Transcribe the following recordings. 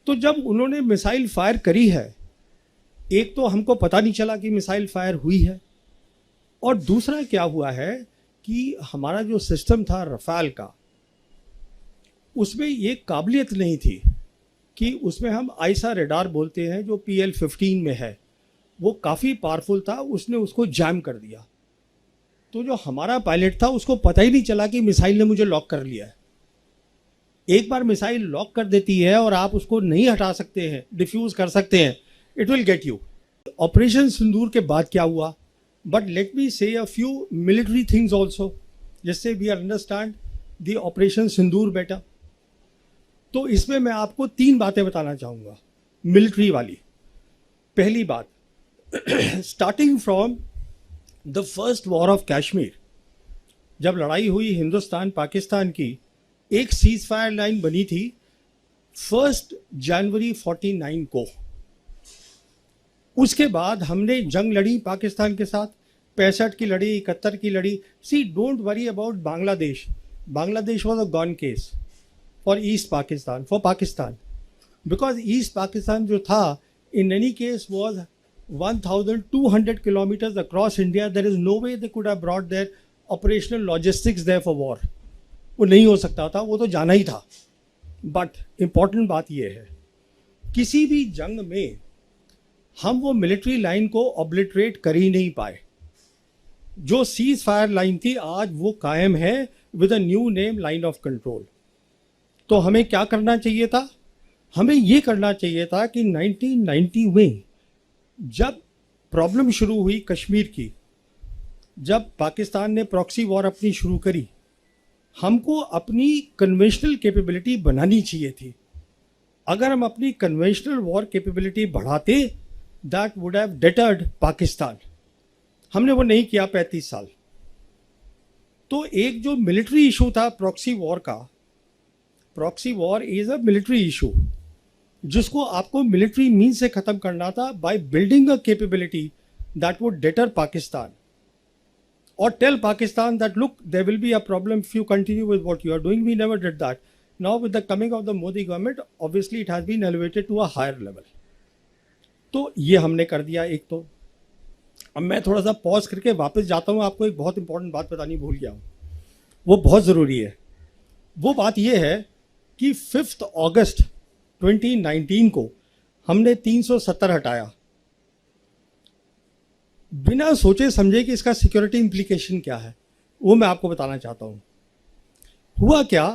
तो जब उन्होंने मिसाइल फायर करी है, एक तो हमको पता नहीं चला कि मिसाइल फायर हुई है, और दूसरा क्या हुआ है कि हमारा जो सिस्टम था रफाल का, उसमें ये काबिलियत नहीं थी कि उसमें हम आइसा रेडार बोलते हैं जो PL-15 में है, वो काफ़ी पावरफुल था, उसने उसको जैम कर दिया। तो जो हमारा पायलट था उसको पता ही नहीं चला कि मिसाइल ने मुझे लॉक कर लिया है। एक बार मिसाइल लॉक कर देती है और आप उसको नहीं हटा सकते हैं, डिफ्यूज कर सकते हैं, it will get you. Operation Sindoor के बाद क्या हुआ, but let me say a few military things also, जिससे we understand the operation Sindoor better. तो इसमें मैं आपको 3 बातें बताना चाहूँगा मिलिट्री वाली। पहली बात, starting from the first war of Kashmir, जब लड़ाई हुई हिंदुस्तान पाकिस्तान की, एक सीज फायर लाइन बनी थी 1 जनवरी 49 को। उसके बाद हमने जंग लड़ी पाकिस्तान के साथ, 65 की लड़ी, 71 की लड़ी। See don't worry about Bangladesh, Bangladesh was a gone case for east Pakistan, for Pakistan, because east Pakistan जो था in any case was 1,200 kilometers across India. There is no way they could have brought their operational logistics there for war. वो नहीं हो सकता था, वो तो जाना ही था। बट इम्पॉर्टेंट बात ये है, किसी भी जंग में हम वो मिलिट्री लाइन को ऑब्लिटरेट कर ही नहीं पाए। जो सीज फायर लाइन थी आज वो कायम है with a new name, line of control. तो हमें क्या करना चाहिए था, हमें ये करना चाहिए था कि 1990 में जब प्रॉब्लम शुरू हुई कश्मीर की, जब पाकिस्तान ने प्रॉक्सी वॉर अपनी शुरू करी, हमको अपनी कन्वेंशनल कैपेबिलिटी बनानी चाहिए थी। अगर हम अपनी कन्वेंशनल वॉर कैपेबिलिटी बढ़ाते, that would have deterred Pakistan. हमने वो नहीं किया 35 साल। तो एक जो मिलिट्री इशू था प्रॉक्सी वॉर का, proxy war is a military issue, जिसको आपको मिलिट्री मीन से खत्म करना था by building a capability that would deter Pakistan और tell Pakistan that look there will be a problem if you continue with what you are doing. We never did that. Now with the coming of the Modi government, obviously it has been elevated to a higher level. तो ये हमने कर दिया एक। तो अब मैं थोड़ा सा पॉज करके वापस जाता हूँ, आपको एक बहुत इंपॉर्टेंट बात बतानी भूल गया हूँ, वो बहुत ज़रूरी है। वो बात ये है कि 5 अगस्त 2019 को हमने 370 हटाया, बिना सोचे समझे कि इसका सिक्योरिटी इम्प्लीकेशन क्या है, वो मैं आपको बताना चाहता हूँ। हुआ क्या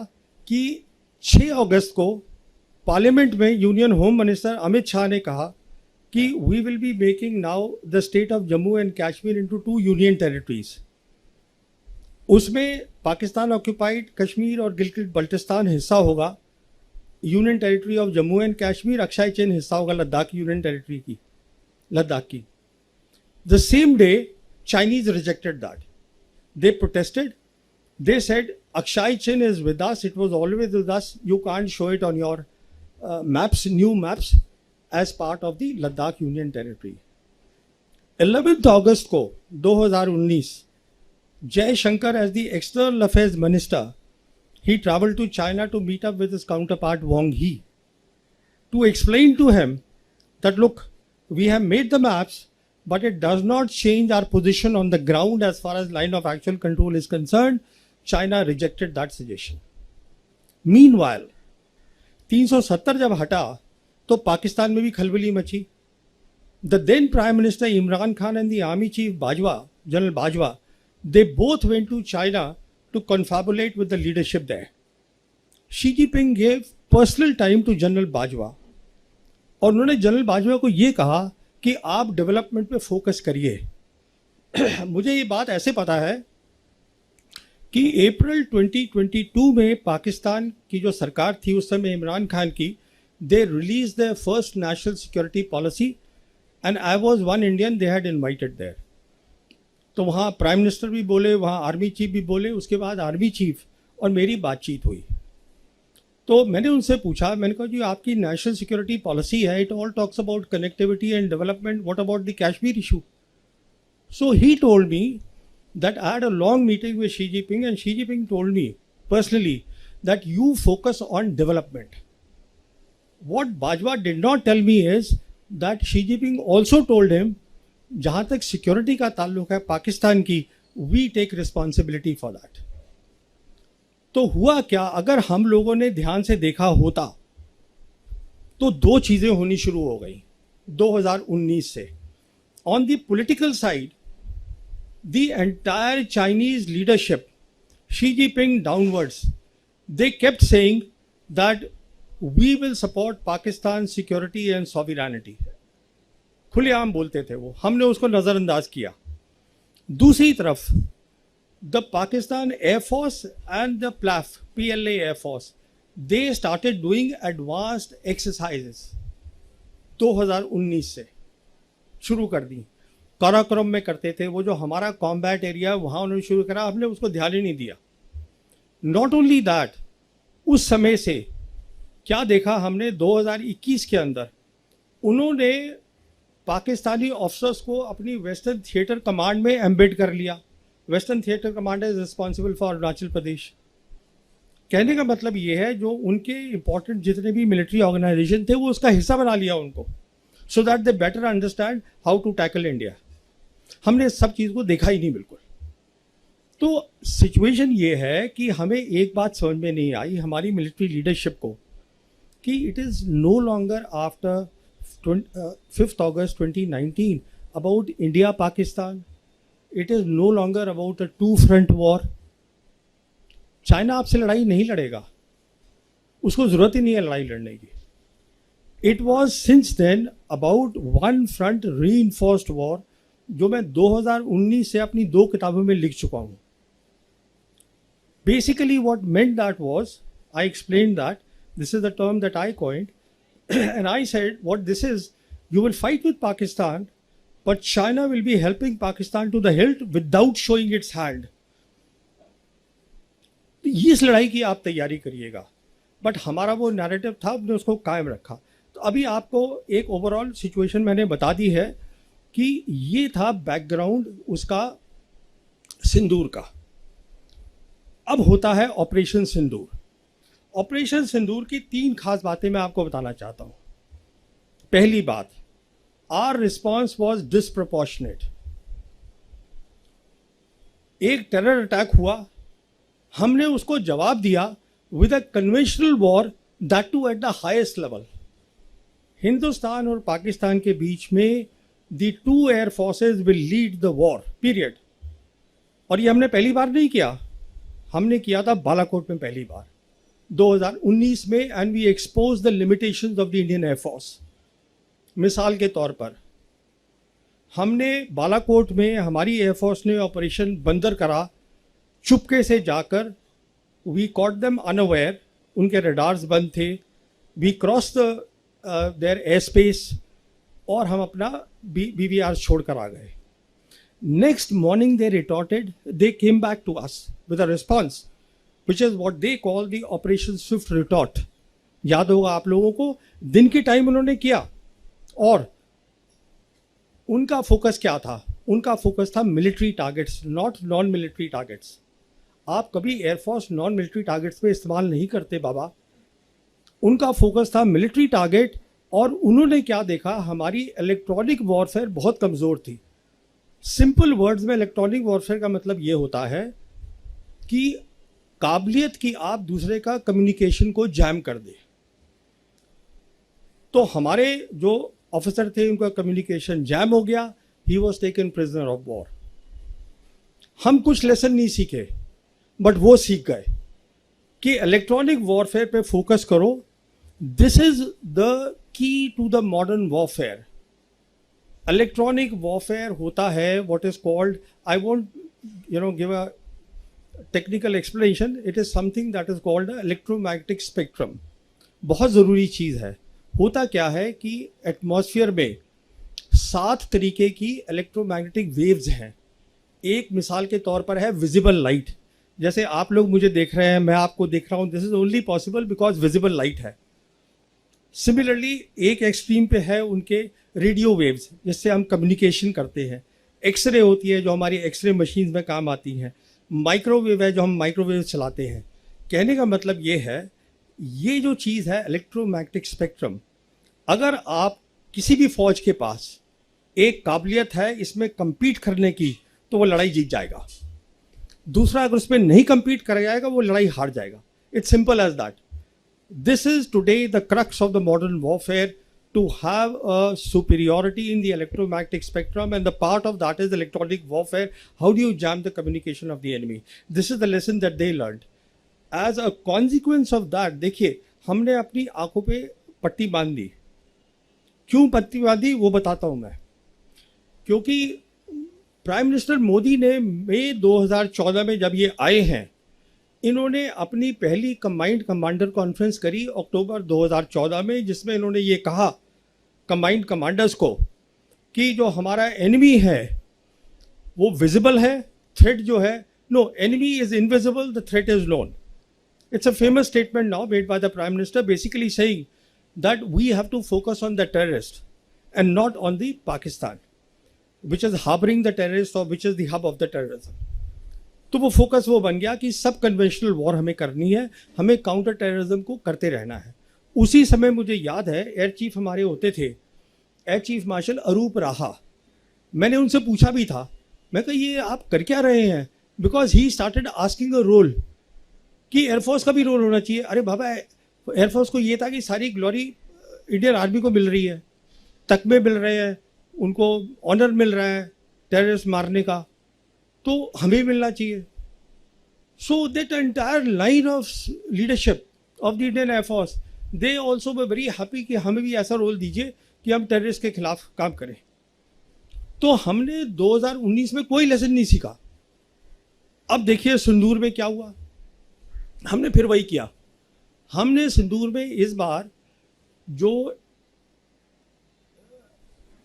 कि 6 अगस्त को पार्लियामेंट में union home minister Amit Shah ने कहा कि we will be making now the state of Jammu and Kashmir into 2 union territories. उसमें पाकिस्तान ऑक्यूपाइड कश्मीर और गिलगित बल्टिस्तान हिस्सा होगा, union territory of Jammu and Kashmir, Aksai Chin हिस्सा होगा लद्दाख यूनियन टेरिटरी की, लद्दाख की। The same day Chinese rejected that, they protested, they said Aksai Chin is with us, it was always with us, you can't show it on your maps, new maps as part of the Ladakh union territory. 11 अगस्त को 2019 Jaishankar as the external affairs minister, he traveled to China to meet up with his counterpart Wang Yi to explain to him that look, we have made the maps, but it does not change our position on the ground as far as line of actual control is concerned. China rejected that suggestion. Meanwhile, 370 जब हटा तो पाकिस्तान में भी खलबली मची। The then Prime Minister Imran Khan and the Army Chief Bajwa, General Bajwa, they both went to China to confabulate with the leadership there. Xi Jinping gave personal time to General Bajwa और उन्होंने general Bajwa को ये कहा कि आप development पे focus करिए। मुझे ये बात ऐसे पता है कि अप्रैल 2022 में पाकिस्तान की जो सरकार थी उस समय इमरान खान की, they release the first national security policy and I was one Indian they had invited there. तो वहाँ प्राइम मिनिस्टर भी बोले, वहाँ आर्मी चीफ भी बोले, उसके बाद आर्मी चीफ और मेरी बातचीत हुई। तो मैंने उनसे पूछा, मैंने कहा जी आपकी नेशनल सिक्योरिटी पॉलिसी है, it all talks about connectivity and development, what about the Kashmir issue? So he told me that I had a long meeting with Xi Jinping and Xi Jinping told me personally that you focus on development. what Bajwa did not tell me is that Xi Jinping also told him, जहाँ तक security का ताल्लुक है पाकिस्तान की, we take responsibility for that. तो हुआ क्या, अगर हम लोगों ने ध्यान से देखा होता तो दो चीज़ें होनी शुरू हो गई 2019 से. On the political side, the entire Chinese leadership, Xi Jinping downwards, they kept saying that we will support Pakistan security and sovereignty. खुलेआम बोलते थे वो, हमने उसको नज़रअंदाज किया. दूसरी तरफ the Pakistan Air Force and the PLAF, PLA Air Force, they started doing advanced exercises 2019 से शुरू कर दी. काराकोरम में करते थे, वो जो हमारा कॉम्बैट एरिया वहाँ उन्होंने शुरू करा, हमने उसको ध्यान ही नहीं दिया. नॉट ओनली दैट, उस समय से क्या देखा हमने 2021 के अंदर, उन्होंने पाकिस्तानी ऑफिसर्स को अपनी वेस्टर्न थिएटर कमांड में एम्बेड कर लिया. Western theatre command is responsible for Arunachal Pradesh. कहने का मतलब ये है, जो उनके इंपॉर्टेंट जितने भी मिलिट्री ऑर्गेनाइजेशन थे वो उसका हिस्सा बना लिया उनको, so that they better understand how to tackle India. हमने सब चीज़ को देखा ही नहीं बिल्कुल. तो सिचुएशन ये है कि हमें एक बात समझ में नहीं आई हमारी मिलिट्री लीडरशिप को, कि it is no longer after 5th August 2019 about India Pakistan. It is no longer about a two front war. China आपसे लड़ाई नहीं लड़ेगा, उसको ज़रूरत ही नहीं है लड़ाई लड़ने की. It was since then about one front reinforced war, जो मैं 2019 से अपनी 2 किताबों में लिख चुका हूँ. Basically what meant that was, I explain that this is the term that I coined, and I said what this is, you will fight with Pakistan, but China will be helping Pakistan to the hilt without showing its hand. इस लड़ाई की आप तैयारी करिएगा. But हमारा वो narrative था, हमने उसको कायम रखा. तो अभी आपको एक ओवरऑल सिचुएशन मैंने बता दी है कि ये था बैकग्राउंड उसका सिंदूर का. अब होता है ऑपरेशन सिंदूर. ऑपरेशन सिंदूर की 3 खास बातें मैं आपको बताना चाहता हूँ. पहली बात, आवर रिस्पॉन्स वॉज डिसप्रपोर्शनेट. एक टेरर अटैक हुआ, हमने उसको जवाब दिया with a conventional war, that too at the highest level. Hindustan और पाकिस्तान के बीच में the 2 air forces will lead the war, period. और ये हमने पहली बार नहीं किया, हमने किया था बालाकोट में पहली बार 2019 में, and we expose the limitations of the Indian air force. मिसाल के तौर पर हमने बालाकोट में हमारी एयरफोर्स ने ऑपरेशन बंदर करा, चुपके से जाकर. वी कॉट देम अनअवेयर, उनके रडार्स बंद थे. We cross the their air space, और हम अपना BVR छोड़कर आ गए. Next morning they retorted, they came back to us with a response which is what they call the Operation Swift Retort. याद होगा आप लोगों को, दिन के टाइम उन्होंने किया. और उनका फोकस क्या था? उनका फोकस था military targets, not non military targets. आप कभी एयरफोर्स नॉन मिलिट्री टारगेट्स पे इस्तेमाल नहीं करते बाबा. उनका फोकस था मिलिट्री टारगेट. और उन्होंने क्या देखा, हमारी इलेक्ट्रॉनिक वॉरफेयर बहुत कमज़ोर थी. सिंपल वर्ड्स में इलेक्ट्रॉनिक वॉरफेयर का मतलब ये होता है कि काबिलियत की आप दूसरे का कम्युनिकेशन को जैम कर दे. तो हमारे जो ऑफिसर थे उनका कम्युनिकेशन जैम हो गया. He was taken prisoner of war. हम कुछ लेसन नहीं सीखे, बट वो सीख गए कि इलेक्ट्रॉनिक वॉरफेयर पे फोकस करो. This is the key to the modern warfare. Electronic warfare होता है what is called, I won't give a technical explanation, it is something that is called electromagnetic spectrum. बहुत ज़रूरी चीज़ है. होता क्या है कि एटमॉस्फेयर में 7 तरीके की इलेक्ट्रोमैग्नेटिक वेव्स हैं. एक मिसाल के तौर पर है विजिबल लाइट. जैसे आप लोग मुझे देख रहे हैं, मैं आपको देख रहा हूँ, this is only possible because visible light है. सिमिलरली एक एक्सट्रीम पे है उनके रेडियो वेव्स, जिससे हम कम्युनिकेशन करते हैं. एक्सरे होती है जो हमारी एक्सरे मशीन में काम आती हैं. माइक्रोवेव है जो हम माइक्रोवेव चलाते हैं. कहने का मतलब ये है ये जो चीज़ है इलेक्ट्रोमैग्नेटिक स्पेक्ट्रम, अगर आप किसी भी फौज के पास एक काबिलियत है इसमें compete करने की, तो वो लड़ाई जीत जाएगा। दूसरा, अगर उसमें नहीं compete कर जाएगा, वो लड़ाई हार जाएगा। It's simple as that. This is today the crux of the modern warfare, to have a superiority in the electromagnetic spectrum, and the part of that is electronic warfare. How do you jam the communication of the enemy? This is the lesson that they learned. As a consequence of that, देखिए हमने अपनी आंखों पे पट्टी बांध दी। क्यों पट्टी बांधी वो बताता हूं मैं। क्योंकि प्राइम मिनिस्टर मोदी ने मई 2014 में जब ये आए हैं, इन्होंने अपनी पहली कंबाइंड कमांडर कॉन्फ्रेंस करी अक्टूबर 2014 में, जिसमें इन्होंने ये कहा कंबाइंड कमांडर्स को कि जो हमारा एनिमी है वो विजिबल है, थ्रेट जो है, no, enemy is invisible, the threat is known. It's a famous statement now made by the prime minister, basically saying that we have to focus on the terrorist and not on the Pakistan which is harbouring the terrorist और which is the hub of the terrorism. तो वो focus वो बन गया कि सब conventional war हमें करनी है, हमें काउंटर टेररिज्म को करते रहना है। उसी समय मुझे याद है एयर चीफ हमारे होते थे, एयर चीफ मार्शल अरूप राहा। मैंने उनसे पूछा भी था, मैं कहा ये आप कर क्या रहे हैं, because he started asking a role कि एयरफोर्स का भी रोल होना चाहिए। अरे बाबा, एयरफोर्स को ये था कि सारी ग्लोरी इंडियन आर्मी को मिल रही है, तकमे मिल रहे हैं, उनको ऑनर मिल रहा है टेररिस्ट मारने का, तो हमें मिलना चाहिए। So that entire line of leadership of the Indian air force, they also way very happy कि हमें भी ऐसा रोल दीजिए कि हम टेररिस्ट के खिलाफ काम करें। तो हमने 2019 में कोई लेसन नहीं सीखा। अब देखिए सिंदूर में क्या हुआ, हमने फिर वही किया। हमने सिंदूर में इस बार जो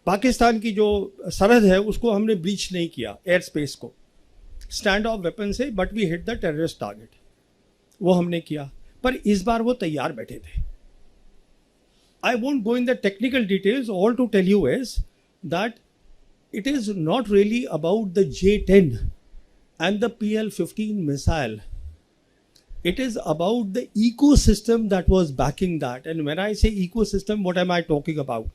पाकिस्तान की जो सरहद है उसको हमने ब्रीच नहीं किया, एयर स्पेस को स्टैंड ऑफ वेपन से, but we hit the terrorist target, वो हमने किया। पर इस बार वो तैयार बैठे थे। I won't go in the technical details, all to tell you is that it is not really about the J-10 and the PL-15 missile. It is about the ecosystem that was backing that. And when I say ecosystem, what am I talking about?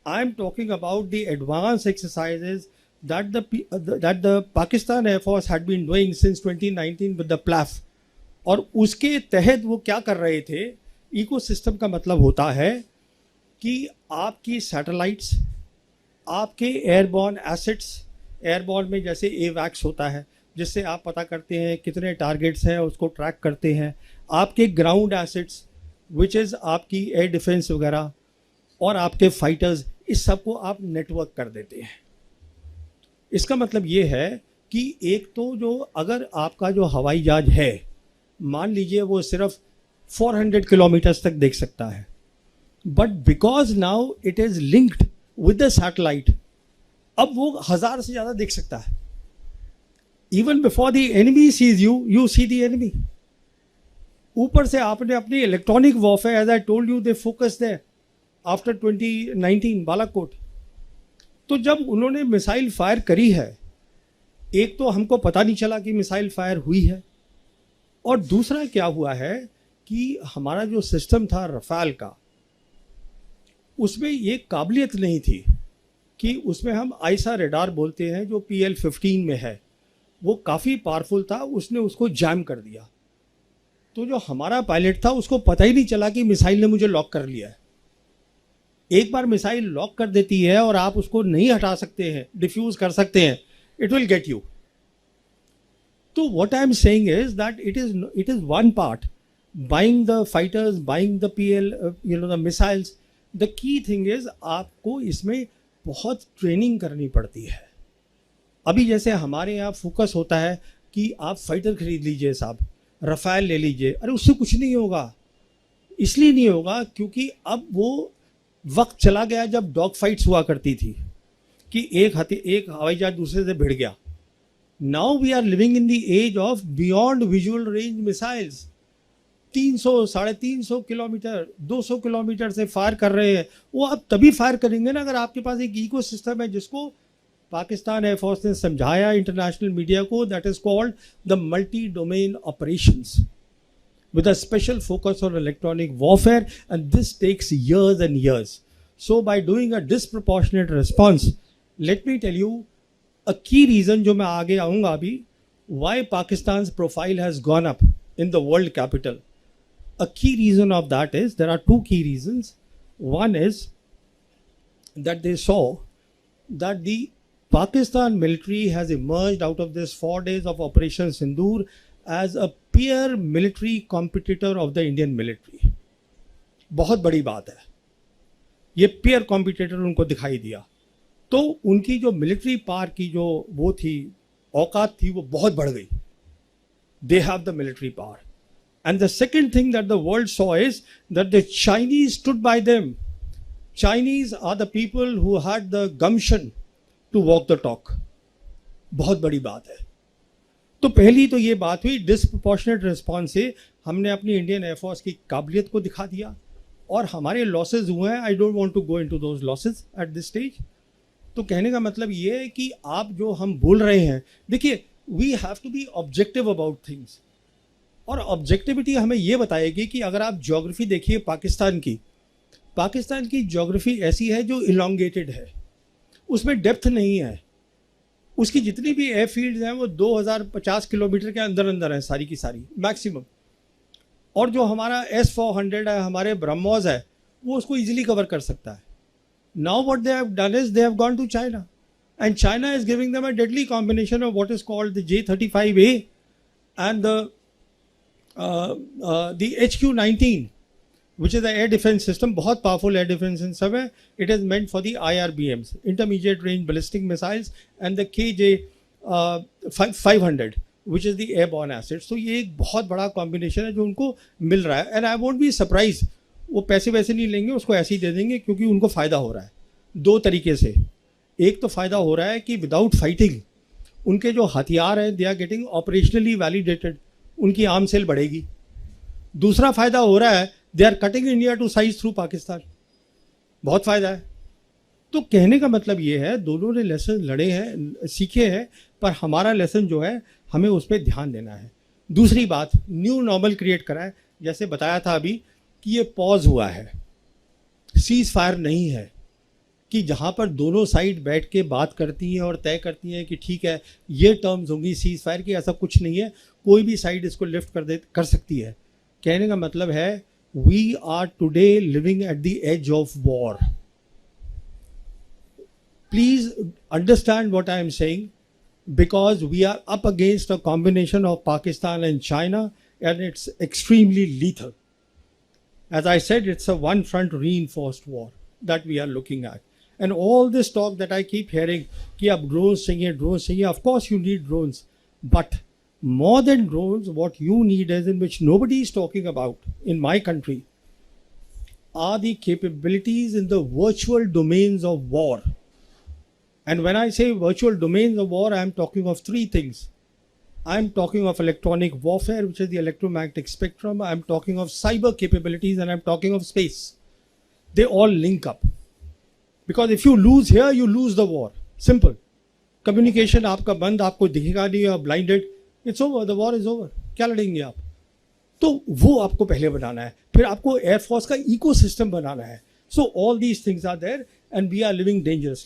I am talking about the advanced exercises that the Pakistan Air Force had been doing since 2019 with the PLAF. और उसके तहत वो क्या कर रहे थे, ecosystem का मतलब होता है कि आपकी सैटेलाइट्स, आपके एयरबॉर्न एसेट्स, एयरबॉर्न में जैसे एवैक्स होता है जिससे आप पता करते हैं कितने टारगेट्स हैं, उसको ट्रैक करते हैं, आपके ग्राउंड एसेट्स विच इज़ आपकी एयर डिफेंस वगैरह, और आपके फाइटर्स, इस सब को आप नेटवर्क कर देते हैं। इसका मतलब ये है कि एक तो जो अगर आपका जो हवाई जहाज है, मान लीजिए वो सिर्फ 400 किलोमीटर्स तक देख सकता है, but because now it is linked with the satellite, अब वो 1000 से ज़्यादा देख सकता है। Even before the enemy sees you, you see the enemy. ऊपर से आपने अपनी electronic warfare, as I told you, they focused there after 2019 Balakot. तो जब उन्होंने मिसाइल फायर करी है, एक तो हमको पता नहीं चला कि मिसाइल फायर हुई है, और दूसरा क्या हुआ है कि हमारा जो सिस्टम था रफाल का, उसमें ये काबिलियत नहीं थी कि उसमें हम आइसा रेडार बोलते हैं जो PL-15 में है, वो काफ़ी पावरफुल था, उसने उसको जैम कर दिया। तो जो हमारा पायलट था उसको पता ही नहीं चला कि मिसाइल ने मुझे लॉक कर लिया है। एक बार मिसाइल लॉक कर देती है और आप उसको नहीं हटा सकते हैं, डिफ्यूज़ कर सकते हैं, इट विल गेट यू। तो what I am saying is that it is one part, buying the fighters, buying the PL, the missiles. The key thing is आपको इसमें बहुत ट्रेनिंग करनी पड़ती है। अभी जैसे हमारे यहाँ फोकस होता है कि आप फाइटर खरीद लीजिए साहब, रफाल ले लीजिए, अरे उससे कुछ नहीं होगा। इसलिए नहीं होगा क्योंकि अब वो वक्त चला गया जब डॉग फाइट्स हुआ करती थी कि एक हवाई जहाज दूसरे से भिड़ गया। Now we are living in the age of beyond visual range missiles. 300, 350 kilometre, 200 kilometre से फायर कर रहे हैं। वो आप तभी फायर करेंगे ना अगर आपके पास एक इकोसिस्टम है, जिसको पाकिस्तान एयरफोर्स ने समझाया इंटरनेशनल मीडिया को, that is called the multi domain operations. with a special focus on electronic warfare, and this takes years and years. So by doing a disproportionate response, let me tell you a key reason जो मैं आगे आऊँगा अभी, why Pakistan's profile has gone up in the world capital. A key reason of that is, there are two key reasons. One is that they saw that the Pakistan military has emerged out of this 4 days of Operation Sindoor as a peer military competitor of the Indian military. बहुत बड़ी बात है, ये peer competitor उनको दिखाई दिया, तो उनकी जो मिलिट्री पावर की जो वो थी, औकात थी, वो बहुत बढ़ गई. They have the military power. And the second thing that the world saw is that the Chinese stood by them. Chinese are the people who had the gumption to walk the talk. बहुत बड़ी बात है. तो पहली तो ये बात हुई, डिसप्रोपोर्शनेट रिस्पॉन्स से हमने अपनी इंडियन एयरफोर्स की काबिलियत को दिखा दिया, और हमारे लॉसेज हुए हैं. I don't want to go into those losses at this stage. तो कहने का मतलब ये है कि आप जो हम बोल रहे हैं, देखिए, we have to be objective about things, और ऑब्जेक्टिविटी हमें ये बताएगी कि अगर आप ज्योग्राफी देखिए पाकिस्तान की ज्योग्राफी ऐसी है जो इलोंगेटेड है, उसमें डेप्थ नहीं है. उसकी जितनी भी एयरफील्ड्स हैं वो 2050 किलोमीटर के अंदर अंदर हैं सारी की सारी मैक्सिमम. और जो हमारा S-400 है, हमारे ब्रह्मोस है, वो उसको इजीली कवर कर सकता है. Now what they have done is they have gone to China, and China is giving them a deadly combination of what is called the J-35A and the HQ-19, which is the air defense system, बहुत powerful air defense system है. It is meant for the IRBMs, intermediate range ballistic missiles, and the KJ-500, which is the airborne assets. तो ये एक बहुत बड़ा combination है जो उनको मिल रहा है, and I won't be surprised, वो पैसे वैसे नहीं लेंगे, उसको ऐसे ही दे देंगे, क्योंकि उनको फ़ायदा हो रहा है दो तरीके से. एक तो फ़ायदा हो रहा है कि विदाउट फाइटिंग उनके जो हथियार हैं, they are getting operationally validated, उनकी आर्म सेल बढ़ेगी. दूसरा फ़ायदा हो रहा है, they are cutting India to size through Pakistan. बहुत फ़ायदा है. तो कहने का मतलब ये है, दोनों ने लेसन लड़े हैं, सीखे हैं, पर हमारा लेसन जो है हमें उस पर ध्यान देना है. दूसरी बात, न्यू नॉर्मल क्रिएट करा है. जैसे बताया था अभी कि ये पॉज हुआ है, सीज फायर नहीं है कि जहाँ पर दोनों साइड बैठ के बात करती हैं और तय करती हैं कि ठीक है ये टर्म्स होंगी सीज फायर की. ऐसा कुछ नहीं है, कोई भी साइड इसको लिफ्ट कर सकती है. कहने का मतलब है, we are today living at the edge of war. Please understand what I am saying, because we are up against a combination of Pakistan and China, and it's extremely lethal. As I said, it's a one front reinforced war that we are looking at. And all this talk that I keep hearing, कि अब drones चाहिए, of course you need drones, but more than drones, what you need is, in which nobody is talking about in my country, are the capabilities in the virtual domains of war. And when I say virtual domains of war, I am talking of three things. I am talking of electronic warfare, which is the electromagnetic spectrum. I am talking of cyber capabilities, and I am talking of space. They all link up. Because if you lose here, you lose the war. Simple. Communication आपका बंद, आपको दिखेगा नहीं, आप blinded. It's over. The war is over. क्या लड़ेंगे आप? तो वो आपको पहले बनाना है, फिर आपको एयरफोर्स का इकोसिस्टम बनाना है. So all these things are there, and we are living dangerously.